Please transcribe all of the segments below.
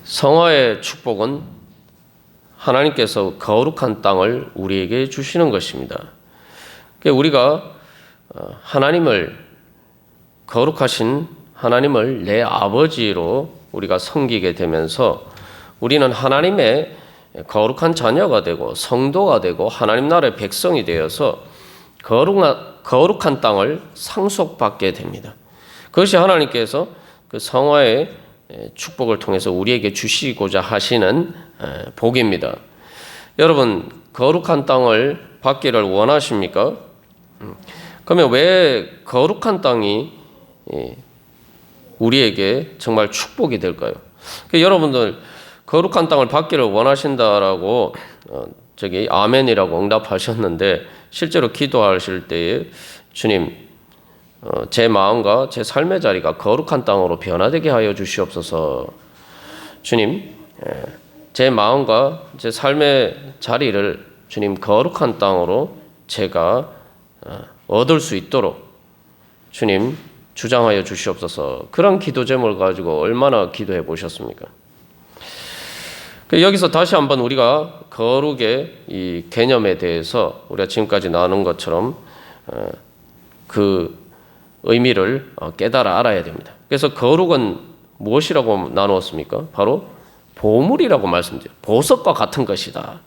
성화의 축복은 하나님께서 거룩한 땅을 우리에게 주시는 것입니다. 우리가 하나님을 거룩하신 하나님을 내 아버지로 우리가 섬기게 되면서 우리는 하나님의 거룩한 자녀가 되고 성도가 되고 하나님 나라의 백성이 되어서 거룩한 땅을 상속받게 됩니다. 그것이 하나님께서 그 성화의 축복을 통해서 우리에게 주시고자 하시는 복입니다. 여러분, 거룩한 땅을 받기를 원하십니까? 그러면 왜 거룩한 땅이 우리에게 정말 축복이 될까요? 여러분들 거룩한 땅을 받기를 원하신다라고 아멘이라고 응답하셨는데 실제로 기도하실 때에 주님, 제 마음과 제 삶의 자리가 거룩한 땅으로 변화되게 하여 주시옵소서. 주님, 제 마음과 제 삶의 자리를 주님 거룩한 땅으로 제가 얻을 수 있도록 주님 주장하여 주시옵소서. 그런 기도 제목을 가지고 얼마나 기도해 보셨습니까? 여기서 다시 한번 우리가 거룩의 이 개념에 대해서 우리가 지금까지 나눈 것처럼 그 의미를 깨달아 알아야 됩니다. 그래서 거룩은 무엇이라고 나누었습니까? 바로 보물이라고 말씀드려요. 보석과 같은 것이다.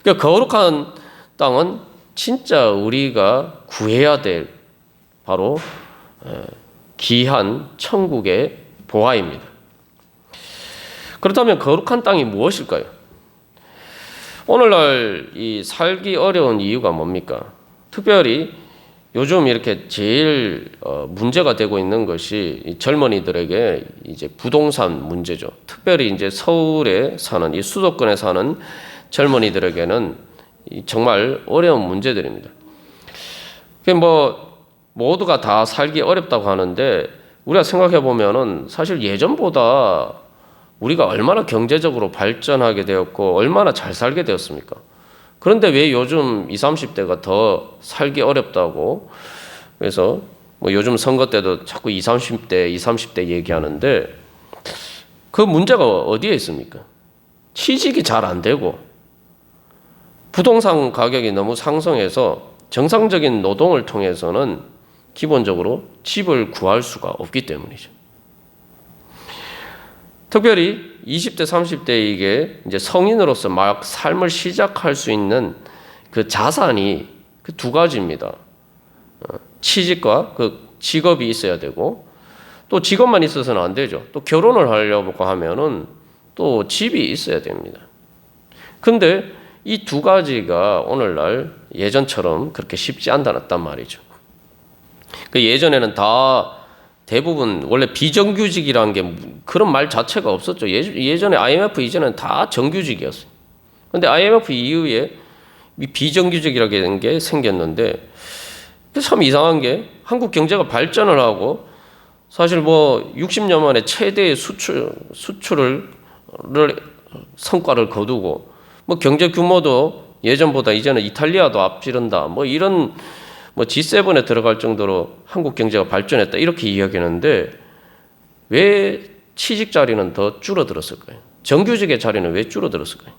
그러니까 거룩한 땅은 진짜 우리가 구해야 될 바로 귀한 천국의 보화입니다. 그렇다면 거룩한 땅이 무엇일까요? 오늘날 이 살기 어려운 이유가 뭡니까? 특별히 요즘 이렇게 제일 문제가 되고 있는 것이 젊은이들에게 이제 부동산 문제죠. 특별히 이제 서울에 사는 이 수도권에 사는 젊은이들에게는 정말 어려운 문제들입니다. 모두가 다 살기 어렵다고 하는데 우리가 생각해 보면은 사실 예전보다 우리가 얼마나 경제적으로 발전하게 되었고 얼마나 잘 살게 되었습니까? 그런데 왜 요즘 20, 30대가 더 살기 어렵다고 그래서 요즘 선거 때도 자꾸 20, 30대 얘기하는데 그 문제가 어디에 있습니까? 취직이 잘 안 되고 부동산 가격이 너무 상승해서 정상적인 노동을 통해서는 기본적으로 집을 구할 수가 없기 때문이죠. 특별히 20대, 30대에게 이제 성인으로서 막 삶을 시작할 수 있는 그 자산이 그 두 가지입니다. 취직과 그 직업이 있어야 되고 또 직업만 있어서는 안 되죠. 또 결혼을 하려고 하면은 또 집이 있어야 됩니다. 근데 이 두 가지가 오늘날 예전처럼 그렇게 쉽지 않았단 말이죠. 그 예전에는 다 대부분 원래 비정규직이라는 게 그런 말 자체가 없었죠. 예전에 IMF 이전에는 다 정규직이었어요. 그런데 IMF 이후에 비정규직이라는 게 생겼는데 참 이상한 게 한국 경제가 발전을 하고 사실 60년 만에 최대의 수출을 성과를 거두고 경제 규모도 예전보다 이제는 이탈리아도 앞지른다. 이런 G7에 들어갈 정도로 한국 경제가 발전했다 이렇게 이야기하는데 왜 취직 자리는 더 줄어들었을까요? 정규직의 자리는 왜 줄어들었을까요?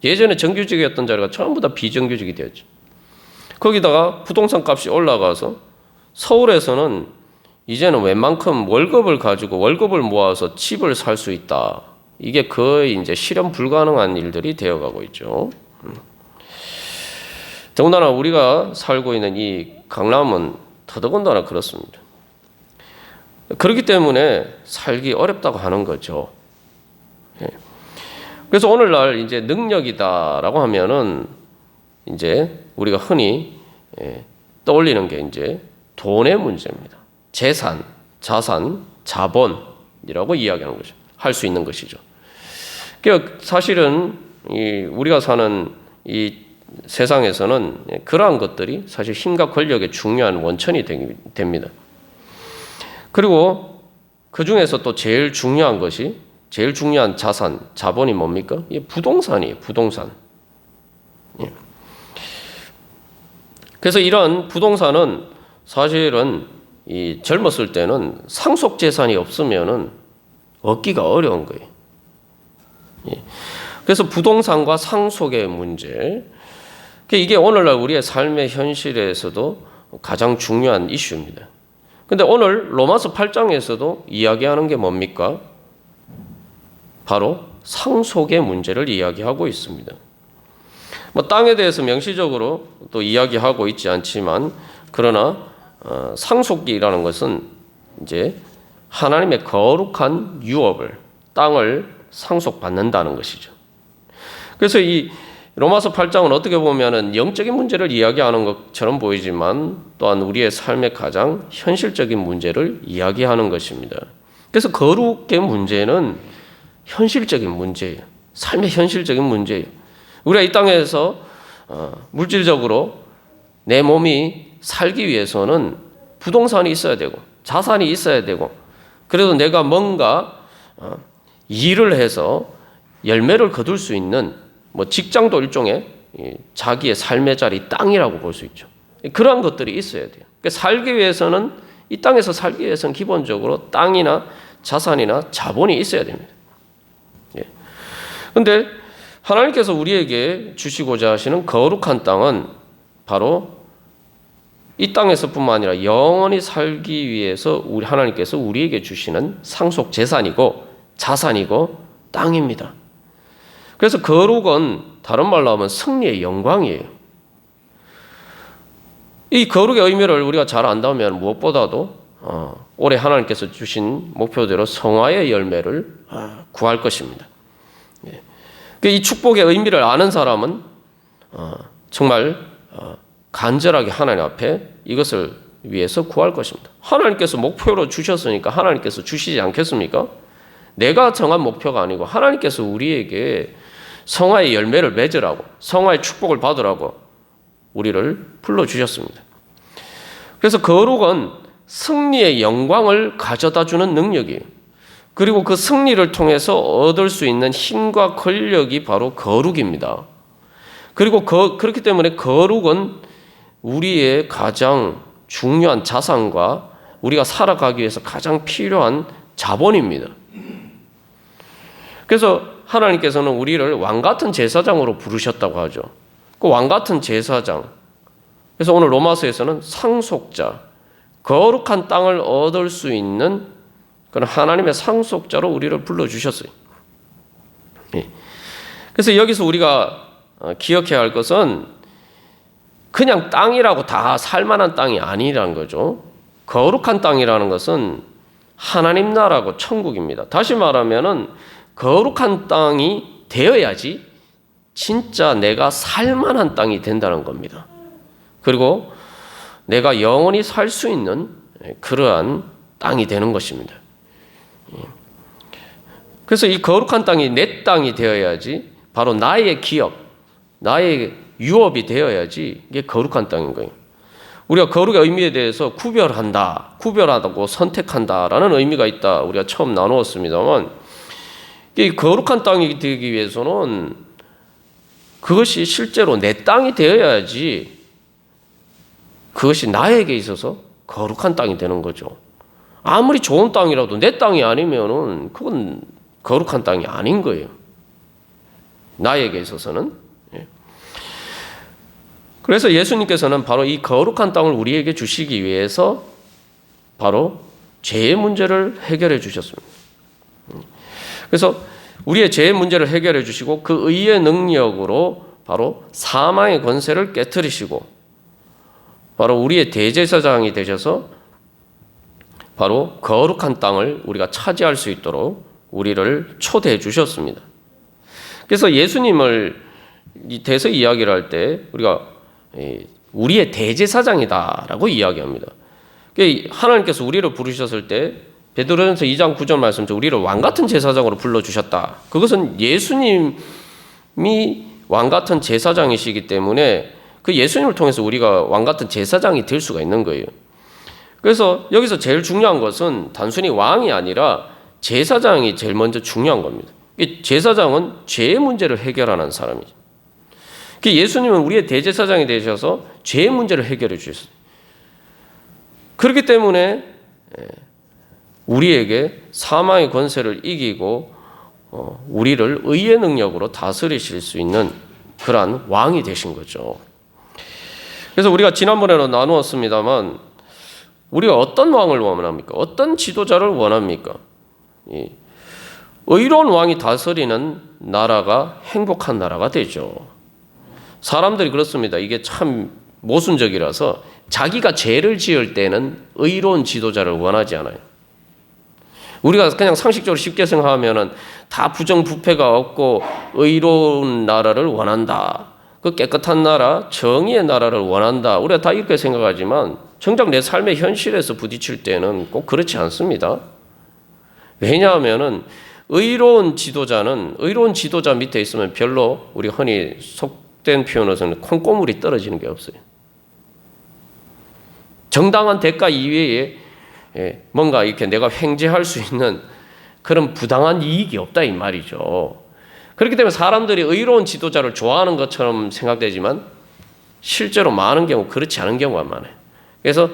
예전에 정규직이었던 자리가 전부 다 비정규직이 되었죠. 거기다가 부동산 값이 올라가서 서울에서는 이제는 웬만큼 월급을 가지고 월급을 모아서 집을 살 수 있다. 이게 거의 이제 실현 불가능한 일들이 되어가고 있죠. 더군다나 우리가 살고 있는 이 강남은 더더군다나 그렇습니다. 그렇기 때문에 살기 어렵다고 하는 거죠. 그래서 오늘날 이제 능력이다라고 하면은 이제 우리가 흔히 떠올리는 게 이제 돈의 문제입니다. 재산, 자산, 자본이라고 이야기하는 거죠. 할 수 있는 것이죠. 그러니까 사실은 우리가 사는 이 세상에서는 그러한 것들이 사실 힘과 권력의 중요한 원천이 됩니다. 그리고 그 중에서 또 제일 중요한 자산, 자본이 뭡니까? 부동산이에요, 부동산. 그래서 이런 부동산은 사실은 젊었을 때는 상속 재산이 없으면은 얻기가 어려운 거예요. 그래서 부동산과 상속의 문제, 이게 오늘날 우리의 삶의 현실에서도 가장 중요한 이슈입니다. 근데 오늘 로마서 8장에서도 이야기하는 게 뭡니까? 바로 상속의 문제를 이야기하고 있습니다. 땅에 대해서 명시적으로 또 이야기하고 있지 않지만, 그러나 상속이라는 것은 이제 하나님의 거룩한 유업을, 땅을 상속받는다는 것이죠. 그래서 이 로마서 8장은 어떻게 보면은 영적인 문제를 이야기하는 것처럼 보이지만 또한 우리의 삶의 가장 현실적인 문제를 이야기하는 것입니다. 그래서 거룩의 문제는 현실적인 문제예요. 삶의 현실적인 문제예요. 우리가 이 땅에서 물질적으로 내 몸이 살기 위해서는 부동산이 있어야 되고 자산이 있어야 되고, 그래도 내가 뭔가 일을 해서 열매를 거둘 수 있는 직장도 일종의 자기의 삶의 자리, 땅이라고 볼 수 있죠. 그러한 것들이 있어야 돼요. 그러니까 살기 위해서는, 이 땅에서 살기 위해서는 기본적으로 땅이나 자산이나 자본이 있어야 됩니다. 그런데 하나님께서 우리에게 주시고자 하시는 거룩한 땅은 바로 이 땅에서뿐만 아니라 영원히 살기 위해서 하나님께서 우리에게 주시는 상속 재산이고 자산이고 땅입니다. 그래서 거룩은 다른 말로 하면 승리의 영광이에요. 이 거룩의 의미를 우리가 잘 안다면 무엇보다도 올해 하나님께서 주신 목표대로 성화의 열매를 구할 것입니다. 이 축복의 의미를 아는 사람은 정말 간절하게 하나님 앞에 이것을 위해서 구할 것입니다. 하나님께서 목표로 주셨으니까 하나님께서 주시지 않겠습니까? 내가 정한 목표가 아니고 하나님께서 우리에게 성화의 열매를 맺으라고, 성화의 축복을 받으라고 우리를 불러주셨습니다. 그래서 거룩은 승리의 영광을 가져다주는 능력이에요. 그리고 그 승리를 통해서 얻을 수 있는 힘과 권력이 바로 거룩입니다. 그리고 그렇기 때문에 거룩은 우리의 가장 중요한 자산과 우리가 살아가기 위해서 가장 필요한 자본입니다. 그래서 하나님께서는 우리를 왕같은 제사장으로 부르셨다고 하죠. 그 왕같은 제사장. 그래서 오늘 로마서에서는 상속자, 거룩한 땅을 얻을 수 있는 그런 하나님의 상속자로 우리를 불러주셨어요. 그래서 여기서 우리가 기억해야 할 것은 그냥 땅이라고 다 살만한 땅이 아니라는 거죠. 거룩한 땅이라는 것은 하나님 나라고 천국입니다. 다시 말하면은 거룩한 땅이 되어야지 진짜 내가 살만한 땅이 된다는 겁니다. 그리고 내가 영원히 살 수 있는 그러한 땅이 되는 것입니다. 그래서 이 거룩한 땅이 내 땅이 되어야지, 바로 나의 기업, 나의 유업이 되어야지 이게 거룩한 땅인 거예요. 우리가 거룩의 의미에 대해서 구별하다고 선택한다라는 의미가 있다. 우리가 처음 나누었습니다만, 이 거룩한 땅이 되기 위해서는 그것이 실제로 내 땅이 되어야지 그것이 나에게 있어서 거룩한 땅이 되는 거죠. 아무리 좋은 땅이라도 내 땅이 아니면은 그건 거룩한 땅이 아닌 거예요. 나에게 있어서는. 그래서 예수님께서는 바로 이 거룩한 땅을 우리에게 주시기 위해서 바로 죄의 문제를 해결해 주셨습니다. 그래서 우리의 죄의 문제를 해결해 주시고 그 의의 능력으로 바로 사망의 권세를 깨트리시고 바로 우리의 대제사장이 되셔서 바로 거룩한 땅을 우리가 차지할 수 있도록 우리를 초대해 주셨습니다. 그래서 예수님을 대해서 이야기를 할 때 우리가 우리의 대제사장이다라고 이야기합니다. 하나님께서 우리를 부르셨을 때 베드로전서 2장 9절 말씀처럼 우리를 왕같은 제사장으로 불러주셨다. 그것은 예수님이 왕같은 제사장이시기 때문에 그 예수님을 통해서 우리가 왕같은 제사장이 될 수가 있는 거예요. 그래서 여기서 제일 중요한 것은 단순히 왕이 아니라 제사장이 제일 먼저 중요한 겁니다. 제사장은 죄의 문제를 해결하는 사람이죠. 예수님은 우리의 대제사장이 되셔서 죄의 문제를 해결해 주셨어요. 그렇기 때문에 우리에게 사망의 권세를 이기고 우리를 의의 능력으로 다스리실 수 있는 그러한 왕이 되신 거죠. 그래서 우리가 지난번에도 나누었습니다만 우리가 어떤 왕을 원합니까? 어떤 지도자를 원합니까? 의로운 왕이 다스리는 나라가 행복한 나라가 되죠. 사람들이 그렇습니다. 이게 참 모순적이라서 자기가 죄를 지을 때는 의로운 지도자를 원하지 않아요. 우리가 그냥 상식적으로 쉽게 생각하면은 다 부정부패가 없고 의로운 나라를 원한다. 그 깨끗한 나라, 정의의 나라를 원한다. 우리가 다 이렇게 생각하지만 정작 내 삶의 현실에서 부딪힐 때는 꼭 그렇지 않습니다. 왜냐하면은 의로운 지도자 밑에 있으면 별로 우리 흔히 속된 표현으로서는 콩고물이 떨어지는 게 없어요. 정당한 대가 이외에 뭔가 이렇게 내가 횡재할 수 있는 그런 부당한 이익이 없다 이 말이죠. 그렇기 때문에 사람들이 의로운 지도자를 좋아하는 것처럼 생각되지만 실제로 많은 경우 그렇지 않은 경우가 많아요. 그래서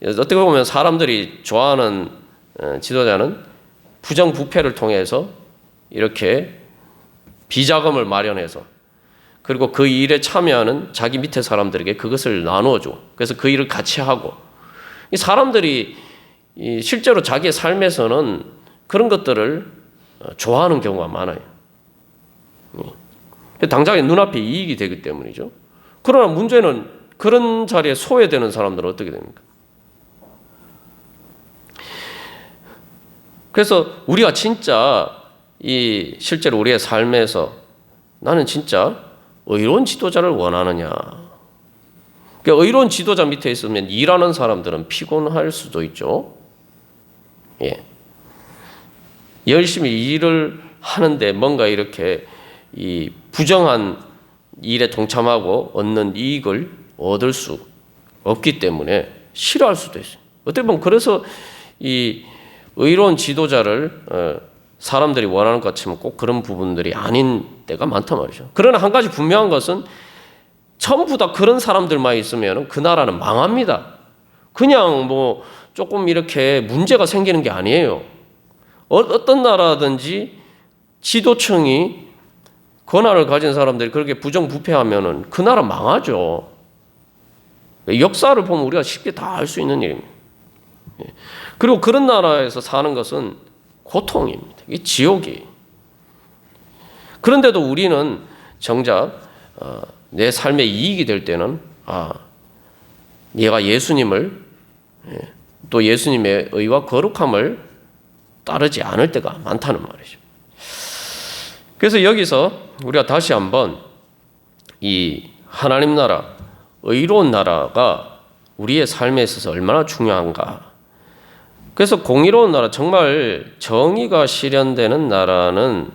어떻게 보면 사람들이 좋아하는 지도자는 부정부패를 통해서 이렇게 비자금을 마련해서 그리고 그 일에 참여하는 자기 밑에 사람들에게 그것을 나누어줘. 그래서 그 일을 같이 하고 이 사람들이 실제로 자기의 삶에서는 그런 것들을 좋아하는 경우가 많아요. 당장에 눈앞에 이익이 되기 때문이죠. 그러나 문제는 그런 자리에 소외되는 사람들은 어떻게 됩니까? 그래서 우리가 진짜 실제로 우리의 삶에서 나는 진짜 의로운 지도자를 원하느냐. 그러니까 의로운 지도자 밑에 있으면 일하는 사람들은 피곤할 수도 있죠. 예. 열심히 일을 하는데 뭔가 이렇게 이 부정한 일에 동참하고 얻는 이익을 얻을 수 없기 때문에 싫어할 수도 있어요. 어떻게 보면 그래서 이 의로운 지도자를 사람들이 원하는 것 같지만 꼭 그런 부분들이 아닌 때가 많단 말이죠. 그러나 한 가지 분명한 것은 전부 다 그런 사람들만 있으면 그 나라는 망합니다. 그냥 뭐 조금 이렇게 문제가 생기는 게 아니에요. 어떤 나라든지 지도층이 권한을 가진 사람들이 그렇게 부정부패하면은 그 나라 망하죠. 역사를 보면 우리가 쉽게 다 알 수 있는 일입니다. 그리고 그런 나라에서 사는 것은 고통입니다. 이게 지옥이에요. 그런데도 우리는 정작 내 삶에 이익이 될 때는 얘가 예수님을 또 예수님의 의와 거룩함을 따르지 않을 때가 많다는 말이죠. 그래서 여기서 우리가 다시 한번 이 하나님 나라, 의로운 나라가 우리의 삶에 있어서 얼마나 중요한가. 그래서 공의로운 나라, 정말 정의가 실현되는 나라는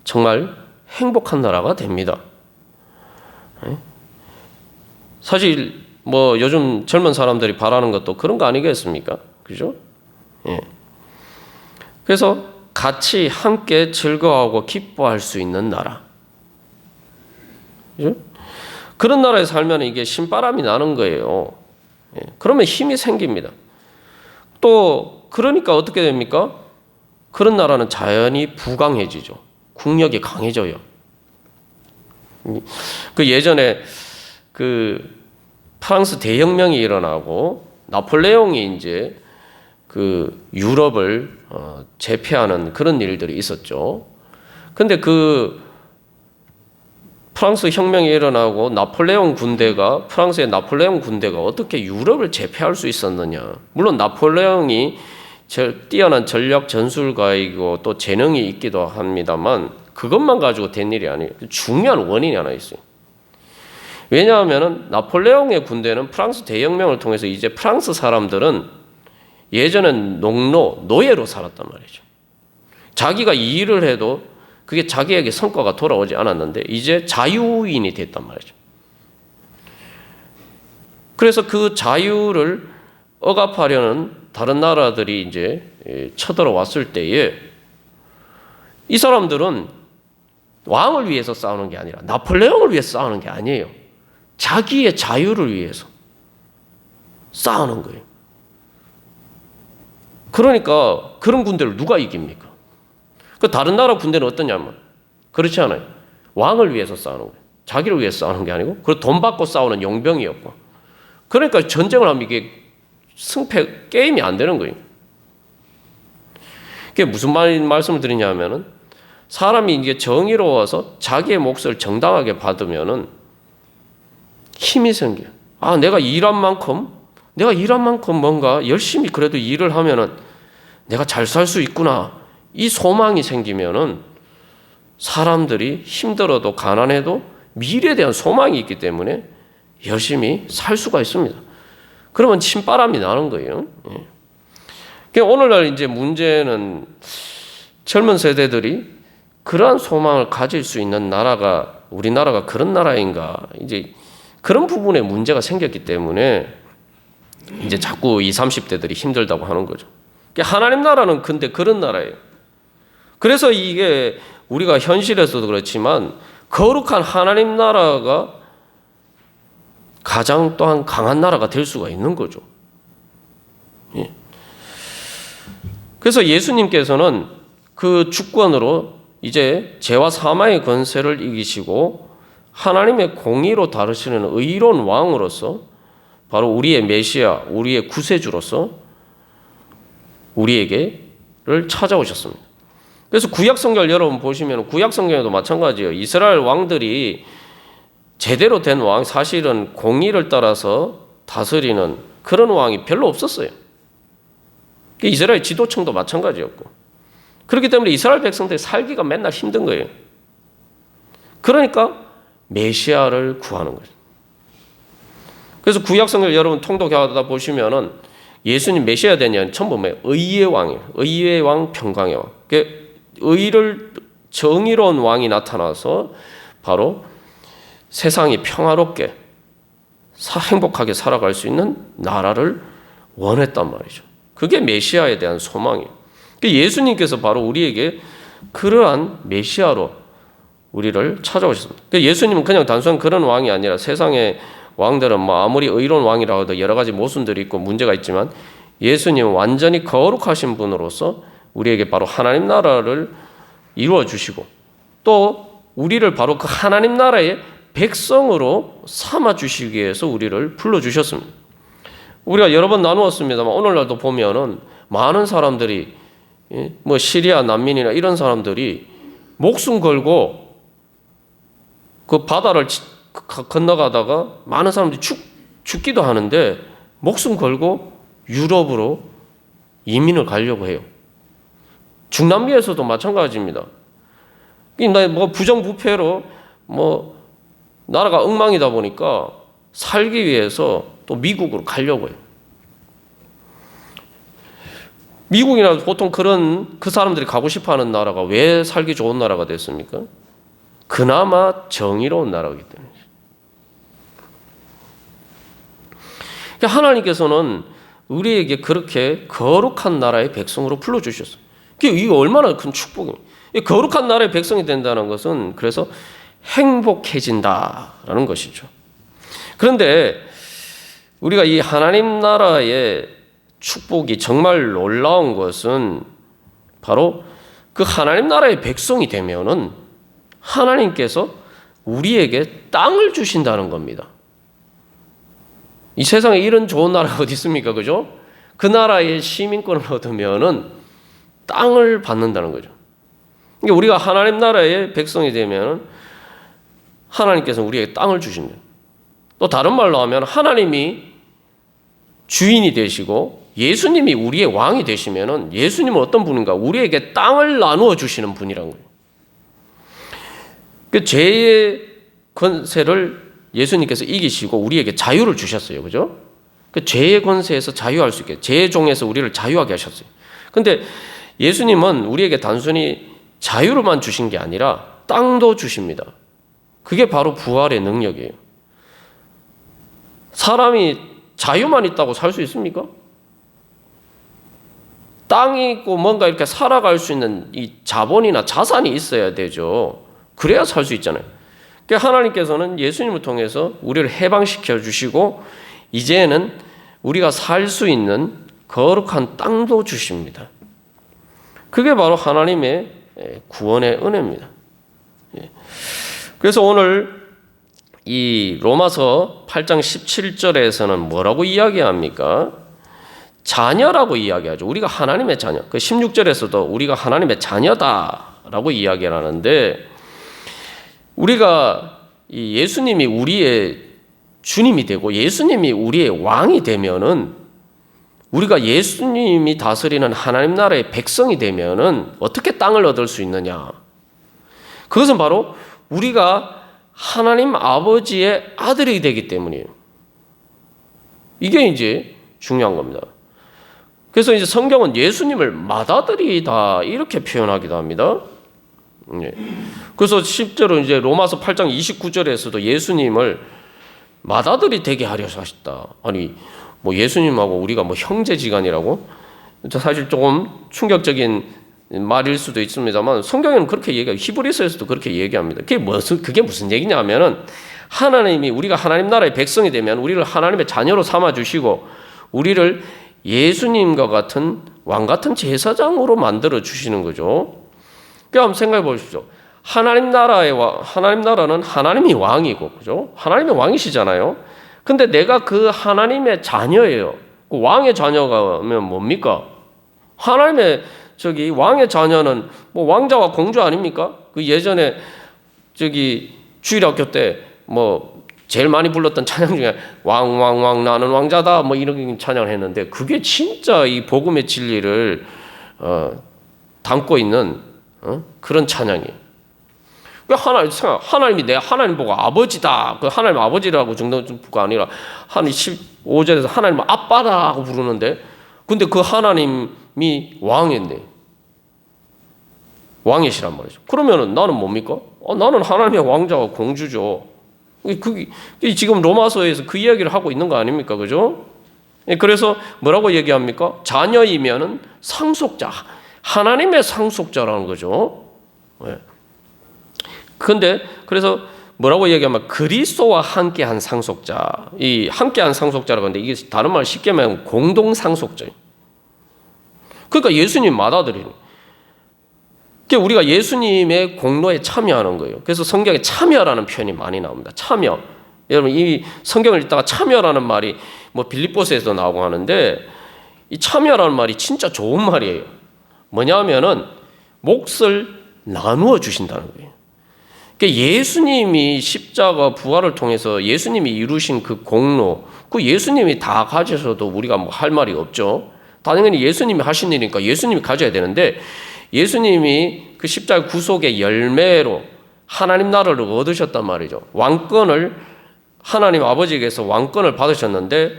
정말 행복한 나라가 됩니다. 사실 뭐 요즘 젊은 사람들이 바라는 것도 그런 거 아니겠습니까? 그죠? 예. 그래서 같이 함께 즐거워하고 기뻐할 수 있는 나라. 그죠? 그런 나라에 살면 이게 신바람이 나는 거예요. 예. 그러면 힘이 생깁니다. 또 그러니까 어떻게 됩니까? 그런 나라는 자연히 부강해지죠. 국력이 강해져요. 그 예전에 그 프랑스 대혁명이 일어나고 나폴레옹이 이제 그 유럽을 제패하는 그런 일들이 있었죠. 근데 그 프랑스 혁명이 일어나고 프랑스의 나폴레옹 군대가 어떻게 유럽을 제패할 수 있었느냐. 물론 나폴레옹이 뛰어난 전략 전술가이고 또 재능이 있기도 합니다만 그것만 가지고 된 일이 아니에요. 중요한 원인이 하나 있어요. 왜냐하면 나폴레옹의 군대는 프랑스 대혁명을 통해서 이제 프랑스 사람들은 예전엔 노예로 살았단 말이죠. 자기가 이 일을 해도 그게 자기에게 성과가 돌아오지 않았는데 이제 자유인이 됐단 말이죠. 그래서 그 자유를 억압하려는 다른 나라들이 이제 쳐들어왔을 때에 이 사람들은 왕을 위해서 싸우는 게 아니라 나폴레옹을 위해서 싸우는 게 아니에요. 자기의 자유를 위해서 싸우는 거예요. 그러니까 그런 군대를 누가 이깁니까? 그 다른 나라 군대는 어떠냐면 그렇지 않아요. 왕을 위해서 싸우는 거예요. 자기를 위해서 싸우는 게 아니고 그리고 돈 받고 싸우는 용병이었고 그러니까 전쟁을 하면 이게 승패 게임이 안 되는 거예요. 그게 무슨 말씀을 드리냐면은 사람이 이게 정의로워서 자기의 몫을 정당하게 받으면은 힘이 생겨요. 아, 내가 일한 만큼 뭔가 열심히 그래도 일을 하면은 내가 잘 살 수 있구나. 이 소망이 생기면은 사람들이 힘들어도 가난해도 미래에 대한 소망이 있기 때문에 열심히 살 수가 있습니다. 그러면 신바람이 나는 거예요. 오늘날 이제 문제는 젊은 세대들이 그러한 소망을 가질 수 있는 나라가 우리나라가 그런 나라인가 이제 그런 부분에 문제가 생겼기 때문에 이제 자꾸 20, 30대들이 힘들다고 하는 거죠. 하나님 나라는 근데 그런 나라예요. 그래서 이게 우리가 현실에서도 그렇지만 거룩한 하나님 나라가 가장 또한 강한 나라가 될 수가 있는 거죠. 예. 그래서 예수님께서는 그 주권으로 이제 죄와 사망의 권세를 이기시고 하나님의 공의로 다루시는 의로운 왕으로서 바로 우리의 메시아, 우리의 구세주로서 우리에게를 찾아오셨습니다. 그래서 구약성경을 여러분 보시면 구약성경에도 마찬가지예요. 이스라엘 왕들이 제대로 된 왕, 사실은 공의를 따라서 다스리는 그런 왕이 별로 없었어요. 이스라엘 지도층도 마찬가지였고. 그렇기 때문에 이스라엘 백성들이 살기가 맨날 힘든 거예요. 그러니까 메시아를 구하는 거예요. 그래서 구약성경을 여러분 통독하다 보시면은 예수님 메시아 되냐는 전부 뭐예요? 의의 왕이에요. 의의 왕, 평강의 왕. 의를 정의로운 왕이 나타나서 바로 세상이 평화롭게 행복하게 살아갈 수 있는 나라를 원했단 말이죠. 그게 메시아에 대한 소망이에요. 예수님께서 바로 우리에게 그러한 메시아로 우리를 찾아오셨습니다. 예수님은 그냥 단순한 그런 왕이 아니라 세상의 왕들은 뭐 아무리 의로운 왕이라고 해도 여러 가지 모순들이 있고 문제가 있지만 예수님은 완전히 거룩하신 분으로서 우리에게 바로 하나님 나라를 이루어 주시고 또 우리를 바로 그 하나님 나라의 백성으로 삼아 주시기 위해서 우리를 불러 주셨습니다. 우리가 여러 번 나누었습니다만 오늘날도 보면은 많은 사람들이 뭐 시리아 난민이나 이런 사람들이 목숨 걸고 그 바다를 건너가다가 많은 사람들이 죽기도 하는데 목숨 걸고 유럽으로 이민을 가려고 해요. 중남미에서도 마찬가지입니다. 뭐 부정부패로 뭐 나라가 엉망이다 보니까 살기 위해서 또 미국으로 가려고 해요. 미국이나 보통 그 사람들이 가고 싶어하는 나라가 왜 살기 좋은 나라가 됐습니까? 그나마 정의로운 나라이기 때문이죠. 하나님께서는 우리에게 그렇게 거룩한 나라의 백성으로 불러주셨어요. 이게 얼마나 큰 축복이에요. 거룩한 나라의 백성이 된다는 것은 그래서 행복해진다라는 것이죠. 그런데 우리가 이 하나님 나라의 축복이 정말 놀라운 것은 바로 그 하나님 나라의 백성이 되면은 하나님께서 우리에게 땅을 주신다는 겁니다. 이 세상에 이런 좋은 나라가 어디 있습니까? 그죠? 그 나라의 시민권을 얻으면은 땅을 받는다는 거죠. 그러니까 우리가 하나님 나라의 백성이 되면 하나님께서 우리에게 땅을 주십니다. 또 다른 말로 하면 하나님이 주인이 되시고 예수님이 우리의 왕이 되시면은 예수님은 어떤 분인가? 우리에게 땅을 나누어 주시는 분이란 거예요. 그 죄의 권세를 예수님께서 이기시고 우리에게 자유를 주셨어요. 그죠? 그 죄의 권세에서 자유할 수 있게, 죄의 종에서 우리를 자유하게 하셨어요. 근데 예수님은 우리에게 단순히 자유로만 주신 게 아니라 땅도 주십니다. 그게 바로 부활의 능력이에요. 사람이 자유만 있다고 살 수 있습니까? 땅이 있고 뭔가 이렇게 살아갈 수 있는 이 자본이나 자산이 있어야 되죠. 그래야 살 수 있잖아요. 그러니까 하나님께서는 예수님을 통해서 우리를 해방시켜 주시고 이제는 우리가 살 수 있는 거룩한 땅도 주십니다. 그게 바로 하나님의 구원의 은혜입니다. 그래서 오늘 이 로마서 8장 17절에서는 뭐라고 이야기합니까? 자녀라고 이야기하죠. 우리가 하나님의 자녀. 그 16절에서도 우리가 하나님의 자녀다라고 이야기를 하는데, 우리가 이 예수님이 우리의 주님이 되고 예수님이 우리의 왕이 되면은, 우리가 예수님이 다스리는 하나님 나라의 백성이 되면은 어떻게 땅을 얻을 수 있느냐? 그것은 바로 우리가 하나님 아버지의 아들이 되기 때문이에요. 이게 이제 중요한 겁니다. 그래서 이제 성경은 예수님을 맏아들이다 이렇게 표현하기도 합니다. 그래서 실제로 이제 로마서 8장 29절에서도 예수님을 맏아들이 되게 하려고 하셨다. 아니, 뭐 예수님하고 우리가 뭐 형제지간이라고? 사실 조금 충격적인 말일 수도 있습니다만 성경에는 그렇게 얘기해요. 히브리서에서도 그렇게 얘기합니다. 그게 무슨 얘기냐면은, 하나님이 우리가 하나님 나라의 백성이 되면 우리를 하나님의 자녀로 삼아 주시고 우리를 예수님과 같은 왕 같은 제사장으로 만들어 주시는 거죠. 그러니까 한번 생각해 보십시오. 하나님 나라는 하나님이 왕이고, 그죠? 하나님의 왕이시잖아요. 근데 내가 그 하나님의 자녀예요. 그 왕의 자녀가면 뭡니까? 하나님의 왕의 자녀는 뭐 왕자와 공주 아닙니까? 그 예전에 주일학교 때 뭐 제일 많이 불렀던 찬양 중에 왕 나는 왕자다 뭐 이런 찬양을 했는데, 그게 진짜 이 복음의 진리를 담고 있는 그런 찬양이에요. 하나님이 내 하나님 보고 아버지다. 그 하나님 아버지라고 정도가 아니라 한 15절에서 하나님 아빠다고 부르는데, 근데 그 하나님이 왕인데 왕이시란 말이죠. 그러면은 나는 뭡니까? 나는 하나님의 왕자와 공주죠. 그게 지금 로마서에서 그 이야기를 하고 있는 거 아닙니까? 그죠? 그래서 뭐라고 얘기합니까? 자녀이면은 상속자, 하나님의 상속자라는 거죠. 그런데 그래서 뭐라고 얘기하면 그리스도와 함께한 상속자, 이 함께한 상속자라고 하는데, 이게 다른 말 쉽게 말하면 공동 상속자. 그러니까 예수님 맏아들이에요. 그러니까 우리가 예수님의 공로에 참여하는 거예요. 그래서 성경에 참여라는 표현이 많이 나옵니다. 참여. 여러분, 이 성경을 읽다가 참여라는 말이 뭐 빌립보서에도 나오고 하는데, 이 참여라는 말이 진짜 좋은 말이에요. 뭐냐면은 몫을 나누어 주신다는 거예요. 그러니까 예수님이 십자가 부활을 통해서 예수님이 이루신 그 공로, 그 예수님이 다 가져서도 우리가 뭐 할 말이 없죠. 당연히 예수님이 하신 일이니까 예수님이 가져야 되는데, 예수님이 그 십자가 구속의 열매로 하나님 나라를 얻으셨단 말이죠. 왕권을 하나님 아버지에게서 왕권을 받으셨는데,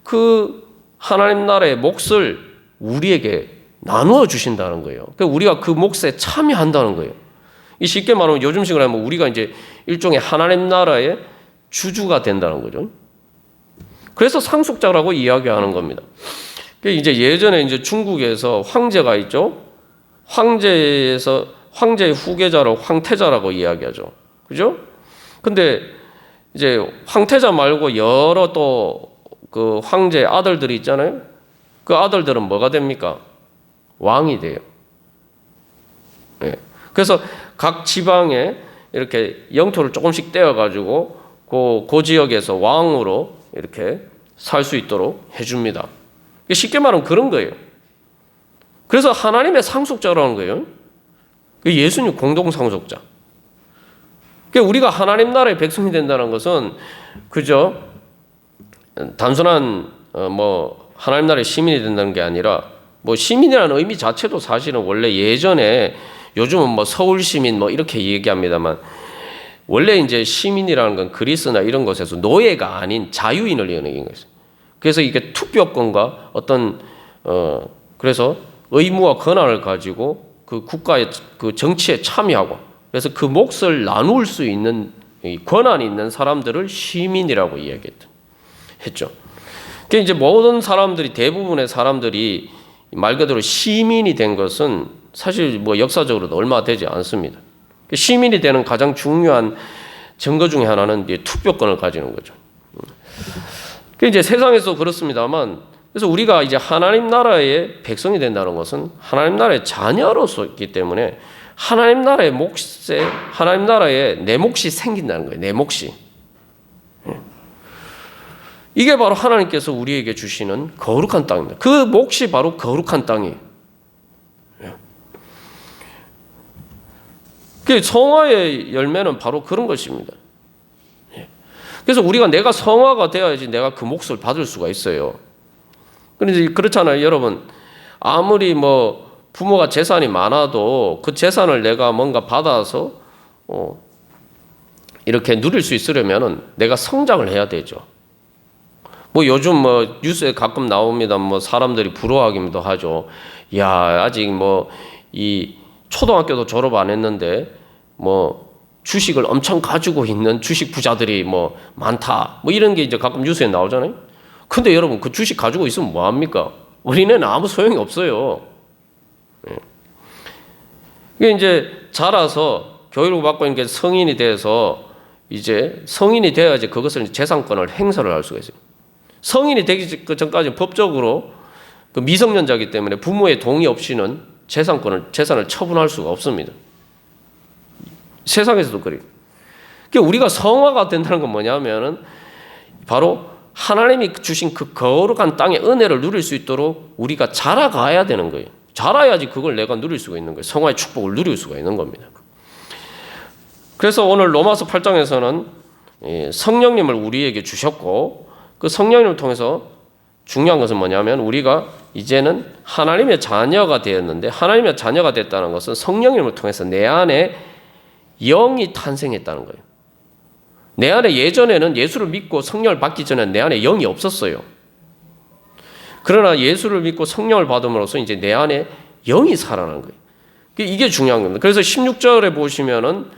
그 하나님 나라의 몫을 우리에게 나누어 주신다는 거예요. 그러니까 우리가 그 몫에 참여한다는 거예요. 이 쉽게 말하면 요즘식으로 하면 우리가 이제 일종의 하나님 나라의 주주가 된다는 거죠. 그래서 상속자라고 이야기하는 겁니다. 이제 예전에 이제 중국에서 황제가 있죠. 황제의 후계자로 황태자라고 이야기하죠. 그죠? 근데 이제 황태자 말고 여러 또 그 황제 아들들이 있잖아요. 그 아들들은 뭐가 됩니까? 왕이 돼요. 네. 그래서 각 지방에 이렇게 영토를 조금씩 떼어가지고 그 지역에서 왕으로 이렇게 살 수 있도록 해줍니다. 쉽게 말하면 그런 거예요. 그래서 하나님의 상속자라는 거예요. 예수님 공동 상속자. 우리가 하나님 나라의 백성이 된다는 것은 그저 단순한 뭐 하나님 나라의 시민이 된다는 게 아니라, 뭐 시민이라는 의미 자체도 사실은 원래 예전에, 요즘은 뭐 서울 시민 뭐 이렇게 얘기합니다만, 원래 이제 시민이라는 건 그리스나 이런 곳에서 노예가 아닌 자유인을 얘기하는 거예요. 그래서 이게 투표권과 어떤 그래서 의무와 권한을 가지고 그 국가의 그 정치에 참여하고, 그래서 그 몫을 나눌 수 있는 권한이 있는 사람들을 시민이라고 이야기했죠. 그러니까 이제 모든 사람들이, 대부분의 사람들이 말 그대로 시민이 된 것은 사실 뭐 역사적으로도 얼마 되지 않습니다. 시민이 되는 가장 중요한 증거 중에 하나는 이제 투표권을 가지는 거죠. 이제 세상에서 그렇습니다만, 그래서 우리가 이제 하나님 나라의 백성이 된다는 것은 하나님 나라의 자녀로서이기 때문에 하나님 나라의 몫에 하나님 나라에 내 몫이 생긴다는 거예요. 내 몫이. 이게 바로 하나님께서 우리에게 주시는 거룩한 땅입니다. 그 몫이 바로 거룩한 땅이에요. 그 성화의 열매는 바로 그런 것입니다. 그래서 우리가 내가 성화가 되어야지 내가 그 몫을 받을 수가 있어요. 그런데 그렇잖아요, 여러분. 아무리 뭐 부모가 재산이 많아도 그 재산을 내가 뭔가 받아서 이렇게 누릴 수 있으려면은 내가 성장을 해야 되죠. 뭐 요즘 뭐 뉴스에 가끔 나옵니다. 뭐 사람들이 부러워하기도 하죠. 야, 아직 뭐 이 초등학교도 졸업 안 했는데 뭐 주식을 엄청 가지고 있는 주식 부자들이 뭐 많다. 뭐 이런 게 이제 가끔 뉴스에 나오잖아요. 근데 여러분 그 주식 가지고 있으면 뭐 합니까? 우리는 아무 소용이 없어요. 이게 이제 자라서 교육을 받고 이제 성인이 돼서 이제 성인이 되어야지 그것을 재산권을 행사를 할 수가 있어요. 성인이 되기 전까지 법적으로 그 미성년자이기 때문에 부모의 동의 없이는 재산을 처분할 수가 없습니다. 세상에서도 그래요. 그러니까 우리가 성화가 된다는 건 뭐냐면은 바로 하나님이 주신 그 거룩한 땅의 은혜를 누릴 수 있도록 우리가 자라가야 되는 거예요. 자라야지 그걸 내가 누릴 수가 있는 거예요. 성화의 축복을 누릴 수가 있는 겁니다. 그래서 오늘 로마서 8장에서는 성령님을 우리에게 주셨고 그 성령님을 통해서 중요한 것은 뭐냐면 우리가 이제는 하나님의 자녀가 되었는데 하나님의 자녀가 됐다는 것은 성령님을 통해서 내 안에 영이 탄생했다는 거예요. 내 안에 예전에는 예수를 믿고 성령을 받기 전에 내 안에 영이 없었어요. 그러나 예수를 믿고 성령을 받음으로써 이제 내 안에 영이 살아난 거예요. 이게 중요한 겁니다. 그래서 16절에 보시면은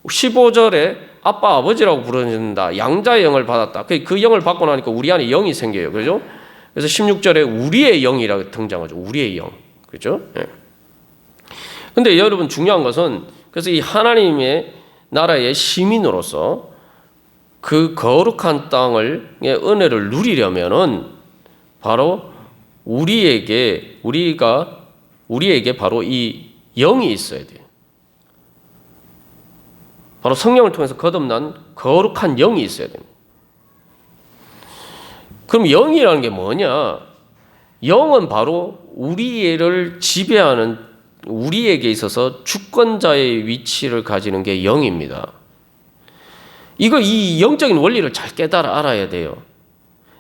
15절에 아빠 아버지라고 부르는다. 양자의 영을 받았다. 그 영을 받고 나니까 우리 안에 영이 생겨요. 그죠? 그래서 16절에 우리의 영이라고 등장하죠. 우리의 영. 그죠? 예. 근데 여러분 중요한 것은 그래서 이 하나님의 나라의 시민으로서 그 거룩한 땅을 은혜를 누리려면은 바로 우리에게 바로 이 영이 있어야 돼요. 바로 성령을 통해서 거듭난 거룩한 영이 있어야 됩니다. 그럼 영이라는 게 뭐냐? 영은 바로 우리를 지배하는 우리에게 있어서 주권자의 위치를 가지는 게 영입니다. 이 영적인 원리를 잘 깨달아 알아야 돼요.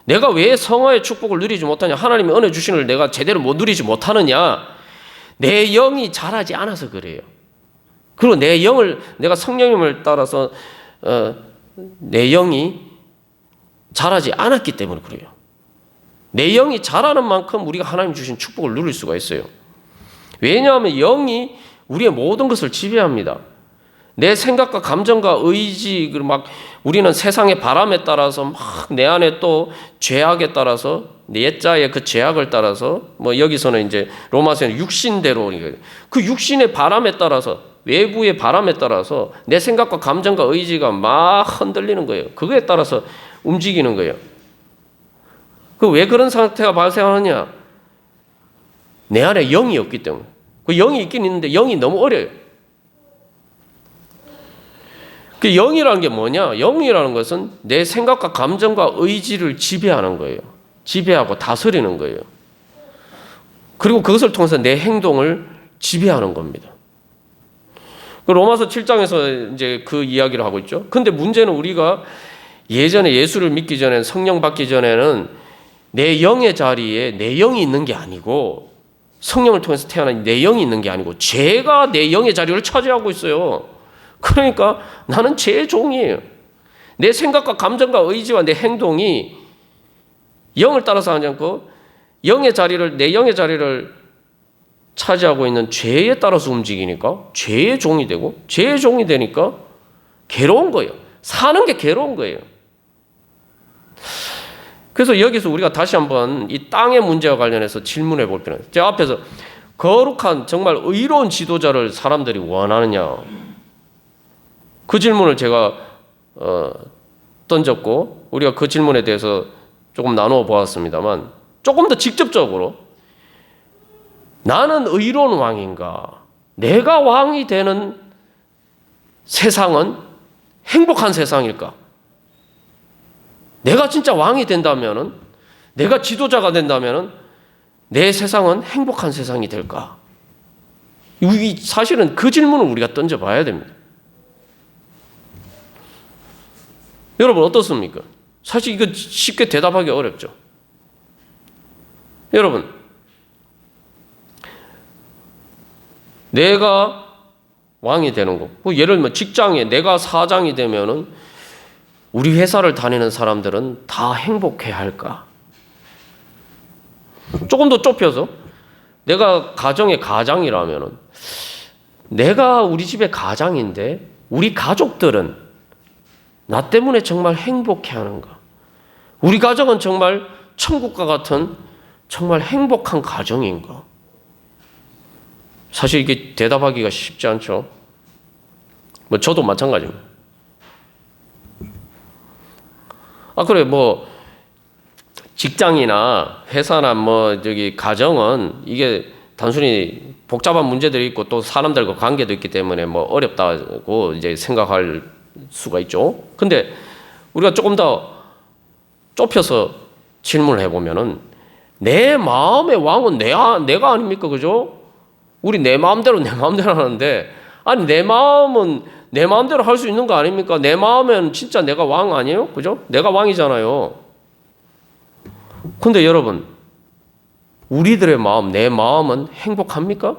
내가 왜 성화의 축복을 누리지 못하냐? 하나님의 은혜 주신 걸 내가 제대로 못 누리지 못하느냐? 내 영이 자라지 않아서 그래요. 그리고 내 영을 내가 성령님을 따라서 내 영이 자라지 않았기 때문에 그래요. 내 영이 자라는 만큼 우리가 하나님 주신 축복을 누릴 수가 있어요. 왜냐하면 영이 우리의 모든 것을 지배합니다. 내 생각과 감정과 의지, 그리고 막 우리는 세상의 바람에 따라서 막 내 안에 또 죄악에 따라서 옛자의 그 죄악을 따라서 뭐 여기서는 이제 로마서는 육신대로 그 육신의 바람에 따라서 외부의 바람에 따라서 내 생각과 감정과 의지가 막 흔들리는 거예요. 그거에 따라서 움직이는 거예요. 그 왜 그런 상태가 발생하느냐? 내 안에 영이 없기 때문에. 그 영이 있긴 있는데 영이 너무 어려요. 그 영이라는 게 뭐냐? 영이라는 것은 내 생각과 감정과 의지를 지배하는 거예요. 지배하고 다스리는 거예요. 그리고 그것을 통해서 내 행동을 지배하는 겁니다. 그 로마서 7장에서 이제 그 이야기를 하고 있죠. 근데 문제는 우리가 예전에 예수를 믿기 전에는 성령 받기 전에는 내 영의 자리에 내 영이 있는 게 아니고 성령을 통해서 태어난 내 영이 있는 게 아니고 죄가 내 영의 자리를 차지하고 있어요. 그러니까 나는 죄의 종이에요. 내 생각과 감정과 의지와 내 행동이 영을 따라서 하지 않고 내 영의 자리를 차지하고 있는 죄에 따라서 움직이니까 죄의 종이 되고 죄의 종이 되니까 괴로운 거예요. 사는 게 괴로운 거예요. 그래서 여기서 우리가 다시 한번 이 땅의 문제와 관련해서 질문해 볼 필요는 제가 앞에서 거룩한 정말 의로운 지도자를 사람들이 원하느냐 그 질문을 제가 던졌고 우리가 그 질문에 대해서 조금 나누어 보았습니다만 조금 더 직접적으로 나는 의로운 왕인가 내가 왕이 되는 세상은 행복한 세상일까? 내가 진짜 왕이 된다면은, 내가 지도자가 된다면은 내 세상은 행복한 세상이 될까? 사실은 그 질문을 우리가 던져봐야 됩니다. 여러분 어떻습니까? 사실 이거 쉽게 대답하기 어렵죠. 여러분, 내가 왕이 되는 거, 뭐 예를 들면 직장에 내가 사장이 되면은 우리 회사를 다니는 사람들은 다 행복해 할까? 조금 더 좁혀서 내가 가정의 가장이라면은, 내가 우리 집의 가장인데 우리 가족들은 나 때문에 정말 행복해 하는가? 우리 가정은 정말 천국과 같은 정말 행복한 가정인가? 사실 이게 대답하기가 쉽지 않죠. 뭐 저도 마찬가지입니다. 그래, 뭐 직장이나 회사나 뭐 저기 가정은 이게 단순히 복잡한 문제들이 있고 또 사람들과 관계도 있기 때문에 뭐 어렵다고 이제 생각할 수가 있죠. 근데 우리가 조금 더 좁혀서 질문을 해보면은, 내 마음의 왕은 내가 아닙니까? 그죠? 우리 내 마음대로 하는데, 아니, 내 마음은 내 마음대로 할 수 있는 거 아닙니까? 내 마음은 진짜 내가 왕 아니에요? 그죠? 내가 왕이잖아요. 근데 여러분, 우리들의 마음, 내 마음은 행복합니까?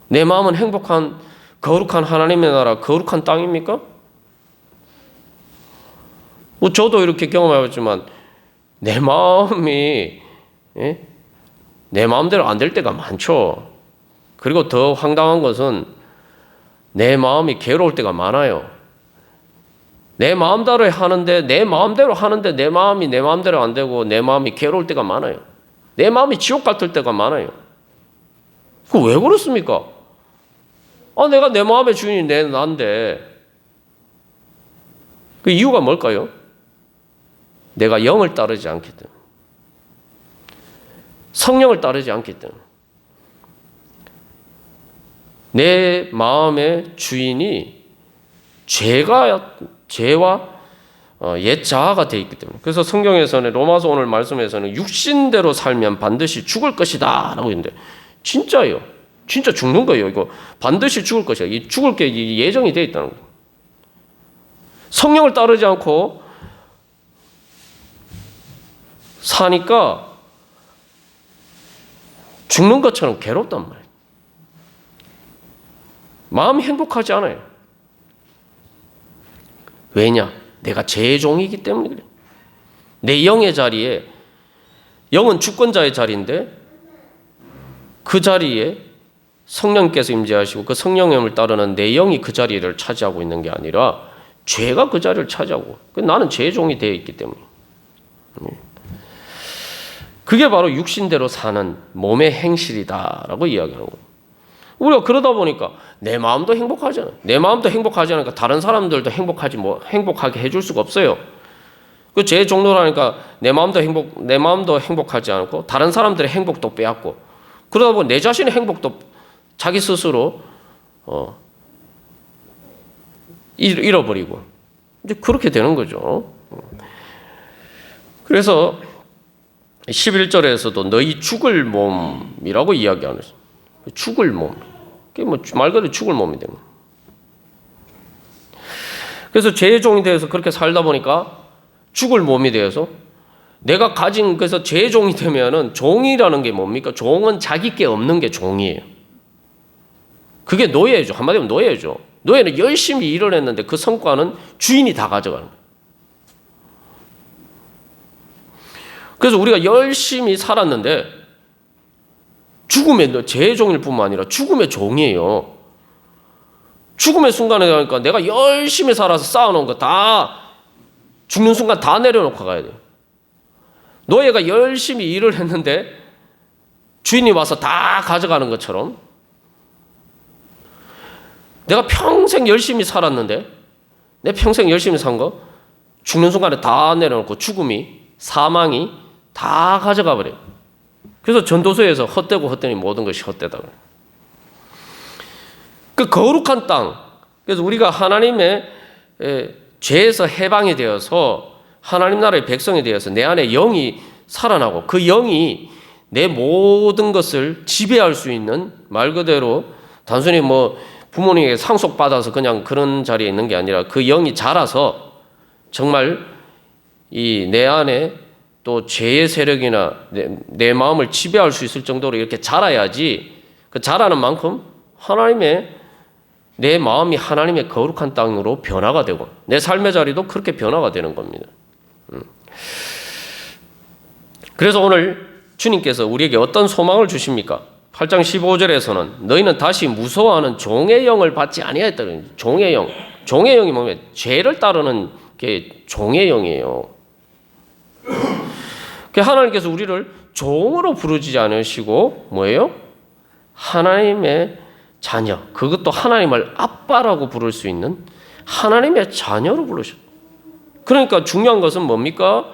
내 마음은 행복한, 거룩한 하나님의 나라, 거룩한 땅입니까? 뭐 저도 이렇게 경험해봤지만 내 마음이 내 마음대로 안 될 때가 많죠. 그리고 더 황당한 것은 내 마음이 괴로울 때가 많아요. 내 마음대로 하는데 내 마음이 내 마음대로 안 되고 내 마음이 괴로울 때가 많아요. 내 마음이 지옥 같을 때가 많아요. 그 왜 그렇습니까? 내가 내 마음의 주인이 난데. 그 이유가 뭘까요? 내가 영을 따르지 않기 때문에. 성령을 따르지 않기 때문에. 내 마음의 주인이 죄와 옛 자아가 되어 있기 때문에. 그래서 성경에서는, 로마서 오늘 말씀에서는 육신대로 살면 반드시 죽을 것이다 라고 했는데, 진짜예요. 진짜 죽는 거예요. 이거 반드시 죽을 것이야. 이 죽을 게 예정이 되어 있다는 거예요. 성령을 따르지 않고 사니까 죽는 것처럼 괴롭단 말이에요. 마음이 행복하지 않아요. 왜냐? 내가 죄의 종이기 때문에 그래. 내 영의 자리에, 영은 주권자의 자리인데 그 자리에 성령께서 임재하시고 그 성령의 힘을 따르는 내 영이 그 자리를 차지하고 있는 게 아니라 죄가 그 자리를 차지하고, 나는 죄의 종이 되어 있기 때문에. 그게 바로 육신대로 사는 몸의 행실이다라고 이야기하는 거예요. 우리가 그러다 보니까 내 마음도 행복하잖아요. 내 마음도 행복하지 않으니까 다른 사람들도 행복하게 해줄 수가 없어요. 그 제 종로라니까 내 마음도 행복하지 않고 다른 사람들의 행복도 빼앗고, 그러다 보니 내 자신의 행복도 자기 스스로 잃어버리고 이제 그렇게 되는 거죠. 그래서 11절에서도 너희 죽을 몸이라고 이야기하는 거예요. 죽을 몸. 그게 뭐 말 그대로 죽을 몸이 되는 거예요. 그래서 죄의 종이 되어서 그렇게 살다 보니까 죽을 몸이 되어서 내가 가진, 그래서 죄의 종이 되면은, 종이라는 게 뭡니까? 종은 자기 게 없는 게 종이에요. 그게 노예죠. 한마디로 노예죠. 노예는 열심히 일을 했는데 그 성과는 주인이 다 가져가는 거예요. 그래서 우리가 열심히 살았는데 죽음의, 죄의 종일 뿐만 아니라 죽음의 종이에요. 죽음의 순간에 가니까 내가 열심히 살아서 쌓아놓은 거 다 죽는 순간 다 내려놓고 가야 돼요. 노예가 열심히 일을 했는데 주인이 와서 다 가져가는 것처럼, 내가 평생 열심히 살았는데, 내 평생 열심히 산 거 죽는 순간에 다 내려놓고 사망이 다 가져가 버려요. 그래서 전도서에서 헛되고 헛되니 모든 것이 헛되다. 그 거룩한 땅. 그래서 우리가 하나님의 죄에서 해방이 되어서 하나님 나라의 백성이 되어서 내 안에 영이 살아나고 그 영이 내 모든 것을 지배할 수 있는, 말 그대로 단순히 뭐 부모님에게 상속받아서 그냥 그런 자리에 있는 게 아니라 그 영이 자라서 정말 이 내 안에 또 죄의 세력이나 내 마음을 지배할 수 있을 정도로 이렇게 자라야지, 그 자라는 만큼 내 마음이 하나님의 거룩한 땅으로 변화가 되고 내 삶의 자리도 그렇게 변화가 되는 겁니다. 그래서 오늘 주님께서 우리에게 어떤 소망을 주십니까? 8장 15절에서는 너희는 다시 무서워하는 종의 영을 받지 아니하였다는, 종의 영. 종의 영이 뭐냐면 죄를 따르는 게 종의 영이에요. 하나님께서 우리를 종으로 부르지 않으시고 뭐예요? 하나님의 자녀, 그것도 하나님을 아빠라고 부를 수 있는 하나님의 자녀로 부르셨어요. 그러니까 중요한 것은 뭡니까?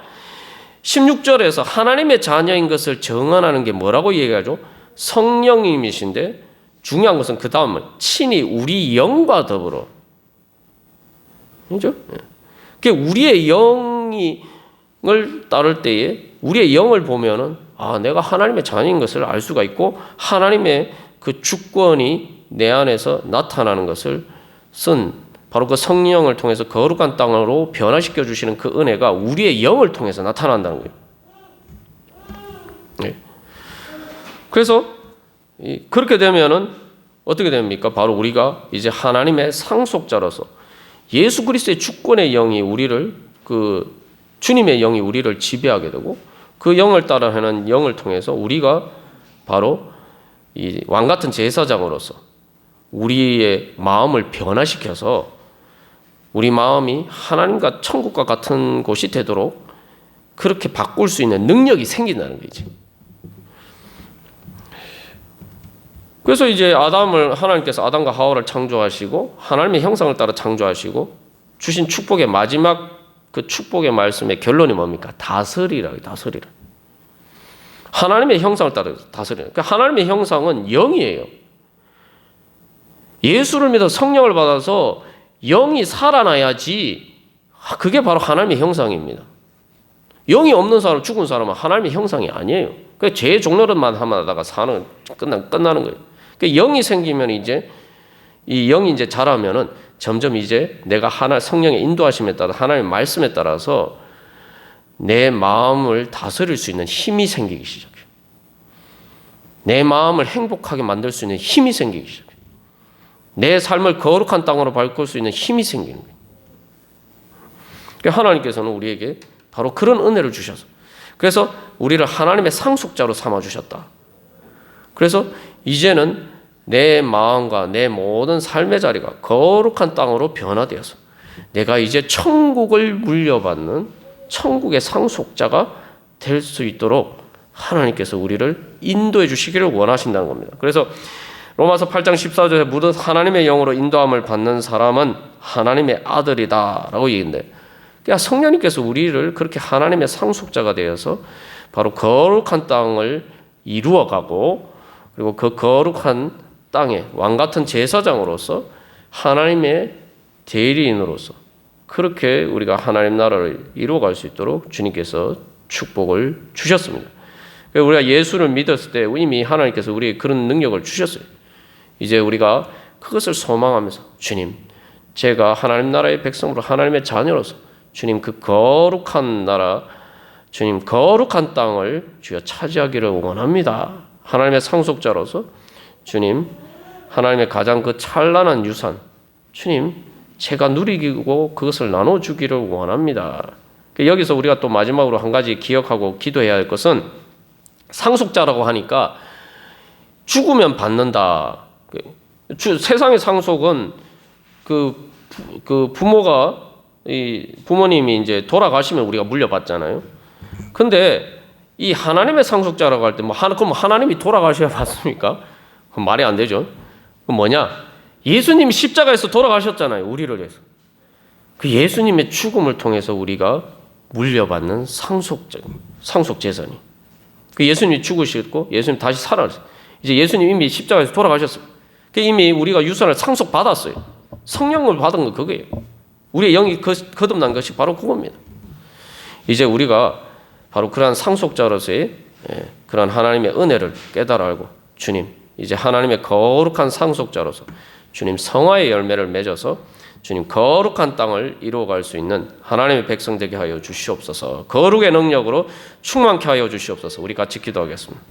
16절에서 하나님의 자녀인 것을 정언하는 게 뭐라고 얘기하죠? 성령님이신데 중요한 것은 그 다음은 친히 우리 영과 더불어. 그죠? 우리의 영을 따를 때에 우리의 영을 보면은 내가 하나님의 자녀인 것을 알 수가 있고 하나님의 그 주권이 내 안에서 나타나는 것을 쓴 바로 그 성령을 통해서 거룩한 땅으로 변화시켜 주시는 그 은혜가 우리의 영을 통해서 나타난다는 거예요. 네. 그래서 그렇게 되면은 어떻게 됩니까? 바로 우리가 이제 하나님의 상속자로서 예수 그리스도의 주권의 영이 우리를, 그 주님의 영이 우리를 지배하게 되고 그 영을 따라 하는 영을 통해서 우리가 바로 이 왕 같은 제사장으로서 우리의 마음을 변화시켜서 우리 마음이 하나님과 천국과 같은 곳이 되도록 그렇게 바꿀 수 있는 능력이 생긴다는 거지. 그래서 이제 하나님께서 아담과 하와를 창조하시고 하나님의 형상을 따라 창조하시고 주신 축복의 마지막 그 축복의 말씀의 결론이 뭡니까? 다스리라. 하나님의 형상을 따라 다스리라. 그러니까 하나님의 형상은 영이에요. 예수를 믿어 성령을 받아서 영이 살아나야지, 그게 바로 하나님의 형상입니다. 영이 없는 사람, 죽은 사람은 하나님의 형상이 아니에요. 그러니까 죄의 종노릇만 하다가 끝나는 거예요. 그러니까 영이 생기면 이제 이 영이 이제 자라면은 점점 이제 내가 성령의 인도하심에 따라 하나님의 말씀에 따라서 내 마음을 다스릴 수 있는 힘이 생기기 시작해요. 내 마음을 행복하게 만들 수 있는 힘이 생기기 시작해요. 내 삶을 거룩한 땅으로 바꿀 수 있는 힘이 생기는 거예요. 그러니까 하나님께서는 우리에게 바로 그런 은혜를 주셔서, 그래서 우리를 하나님의 상속자로 삼아주셨다. 그래서 이제는 내 마음과 내 모든 삶의 자리가 거룩한 땅으로 변화되어서 내가 이제 천국을 물려받는 천국의 상속자가 될 수 있도록 하나님께서 우리를 인도해 주시기를 원하신다는 겁니다. 그래서 로마서 8장 14절에 무릇 하나님의 영으로 인도함을 받는 사람은 하나님의 아들이다라고 얘기했는데, 그러니까 성령님께서 우리를 그렇게 하나님의 상속자가 되어서 바로 거룩한 땅을 이루어가고, 그리고 그 거룩한 땅에 왕같은 제사장으로서 하나님의 대리인으로서 그렇게 우리가 하나님 나라를 이루어갈 수 있도록 주님께서 축복을 주셨습니다. 우리가 예수를 믿었을 때 이미 하나님께서 우리에게 그런 능력을 주셨어요. 이제 우리가 그것을 소망하면서 주님, 제가 하나님 나라의 백성으로 하나님의 자녀로서 주님 그 거룩한 나라, 주님 거룩한 땅을 주여 차지하기를 원합니다. 하나님의 상속자로서 주님, 하나님의 가장 그 찬란한 유산, 주님 제가 누리고 그것을 나눠주기를 원합니다. 여기서 우리가 또 마지막으로 한 가지 기억하고 기도해야 할 것은, 상속자라고 하니까 죽으면 받는다. 세상의 상속은 그 부모님이 이제 돌아가시면 우리가 물려받잖아요. 근데 이 하나님의 상속자라고 할 때 그럼 하나님이 돌아가셔야 받습니까? 그럼 말이 안 되죠. 그럼 뭐냐? 예수님이 십자가에서 돌아가셨잖아요. 우리를 위해서. 그 예수님의 죽음을 통해서 우리가 물려받는 상속 재산이. 그 예수님이 죽으셨고 예수님 다시 살아나셨어요. 이제 예수님 이미 십자가에서 돌아가셨어요. 이미 우리가 유산을 상속받았어요. 성령을 받은 건 그거예요. 우리의 영이 거듭난 것이 바로 그겁니다. 이제 우리가 바로 그러한 상속자로서의 그러한 하나님의 은혜를 깨달아 알고 주님, 이제 하나님의 거룩한 상속자로서 주님 성화의 열매를 맺어서 주님 거룩한 땅을 이루어갈 수 있는 하나님의 백성 되게 하여 주시옵소서. 거룩의 능력으로 충만케 하여 주시옵소서. 우리 같이 기도하겠습니다.